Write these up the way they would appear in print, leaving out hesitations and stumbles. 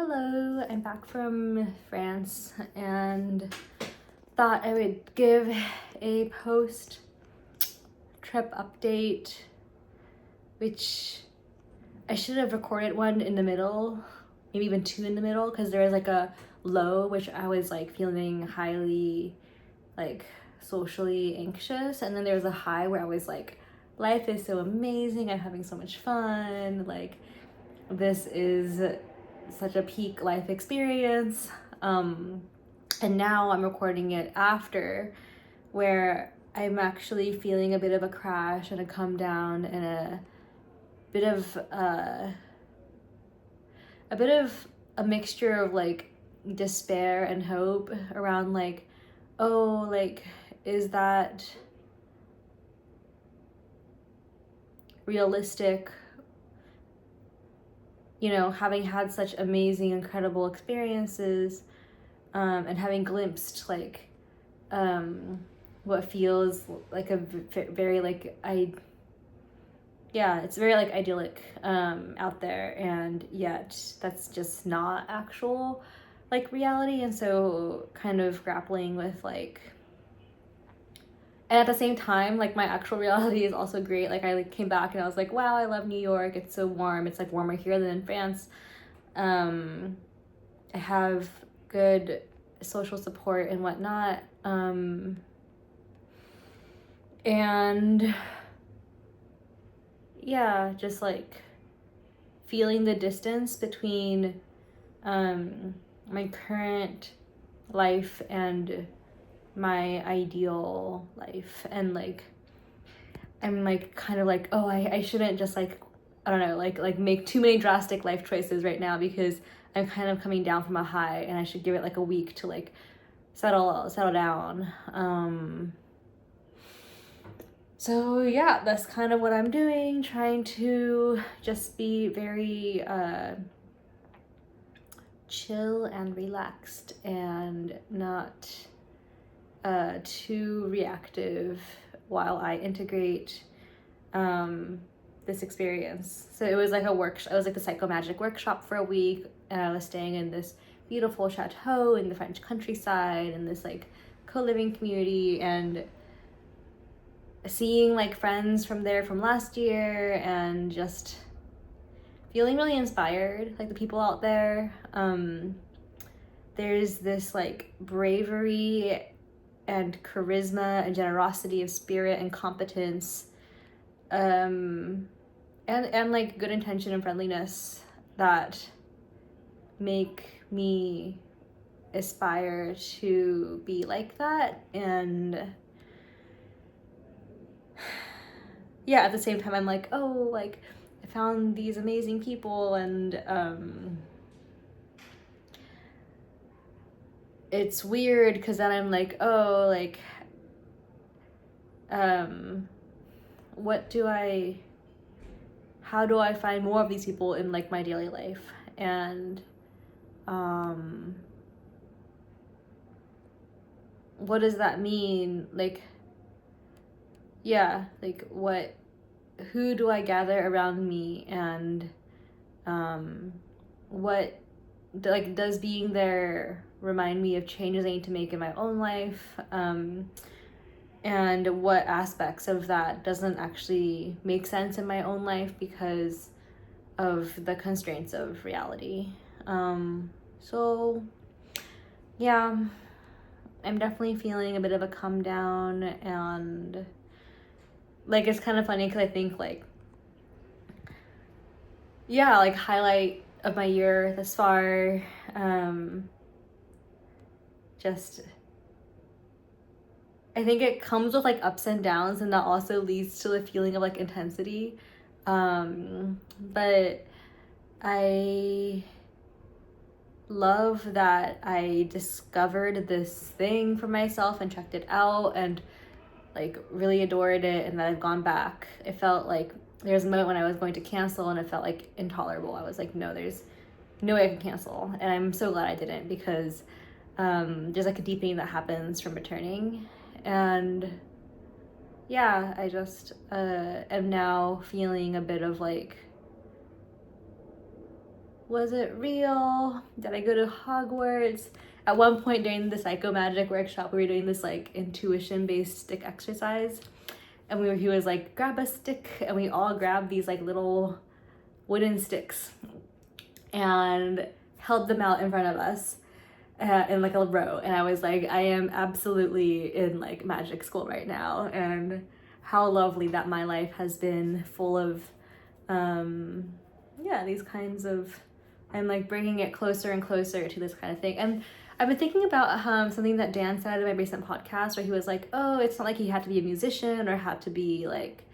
Hello, I'm back from France and thought I would give a post trip update, which I should have recorded one in the middle, maybe even two in the middle, because there was like a low, which I was like feeling highly like socially anxious, and then there was a high where I was like, life is so amazing, I'm having so much fun, like this is such a peak life experience. And now I'm recording it after, where I'm actually feeling a bit of a crash and a come down and a bit of a mixture of like despair and hope around like, oh, like, is that realistic? You know, having had such amazing, incredible experiences, and having glimpsed like what feels like a very like it's very like idyllic out there, and yet that's just not actual like reality. And so kind of grappling with like, and at the same time, like my actual reality is also great. Like I like came back and I was like, wow, I love New York. It's so warm. It's like warmer here than in France. I have good social support and whatnot. And yeah, just like feeling the distance between my current life and my ideal life. And like I'm like kind of like, oh, I shouldn't just like, I don't know, like make too many drastic life choices right now, because I'm kind of coming down from a high and I should give it like a week to like settle down. So yeah, that's kind of what I'm doing, trying to just be very chill and relaxed and not too reactive while I integrate this experience. So it was like a workshop. It was like the psychomagic workshop for a week, and I was staying in this beautiful chateau in the French countryside, in this like co-living community, and seeing like friends from there from last year, and just feeling really inspired, like the people out there. There's this like bravery and charisma and generosity of spirit and competence, and like good intention and friendliness that make me aspire to be like that. And yeah, at the same time I'm like, oh, like I found these amazing people, and it's weird because then I'm like, oh, like how do I find more of these people in like my daily life? And what does that mean? Like, yeah, like who do I gather around me? And what, like, does being there remind me of changes I need to make in my own life? And what aspects of that doesn't actually make sense in my own life because of the constraints of reality. So yeah, I'm definitely feeling a bit of a come down, and like it's kind of funny because I think like, yeah, like highlight of my year thus far, just I think it comes with like ups and downs, and that also leads to the feeling of like intensity. But I love that I discovered this thing for myself and checked it out and like really adored it, and that I've gone back. It felt like there's a moment when I was going to cancel and it felt like intolerable. I was like, no, there's no way I can cancel. And I'm so glad I didn't, because there's like a deepening that happens from returning. And yeah, I just am now feeling a bit of like Was it real? Did I go to Hogwarts? At one point during the psycho magic workshop, we were doing this like intuition based stick exercise, and he was like, grab a stick, and we all grabbed these like little wooden sticks and held them out in front of us in like a row. And I was like, I am absolutely in like magic school right now, and how lovely that my life has been full of yeah, these kinds of, I'm like bringing it closer and closer to this kind of thing. And I've been thinking about something that Dan said in my recent podcast, where he was like, oh, it's not like he had to be a musician or had to be like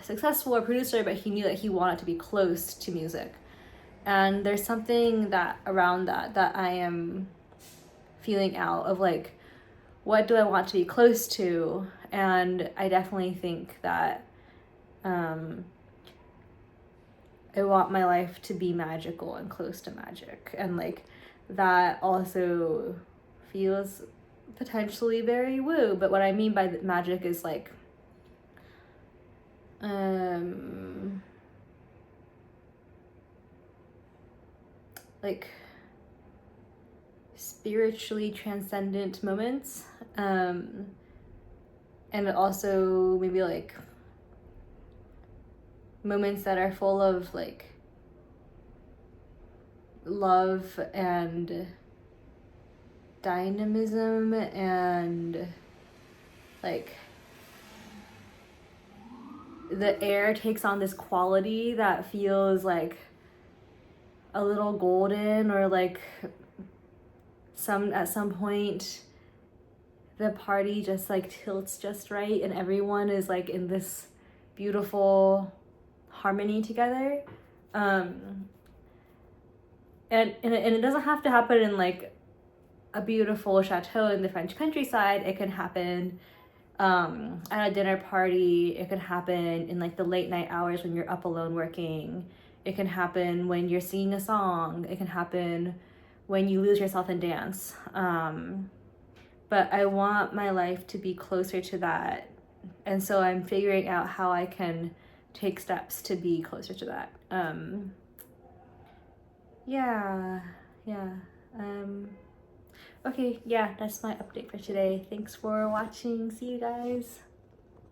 successful or producer, but he knew that he wanted to be close to music. And there's something that around that I am feeling out of, like, what do I want to be close to? And I definitely think that I want my life to be magical and close to magic. And like that also feels potentially very woo. But what I mean by magic is like spiritually transcendent moments, and also maybe like moments that are full of like love and dynamism, and like the air takes on this quality that feels like a little golden, or like at some point the party just like tilts just right and everyone is like in this beautiful harmony together. And it doesn't have to happen in like a beautiful chateau in the French countryside. It can happen at a dinner party. It can happen in like the late night hours when you're up alone working. It can happen when you're singing a song. It can happen when you lose yourself in dance. But I want my life to be closer to that. And so I'm figuring out how I can take steps to be closer to that. Okay, yeah, that's my update for today. Thanks for watching. See you guys.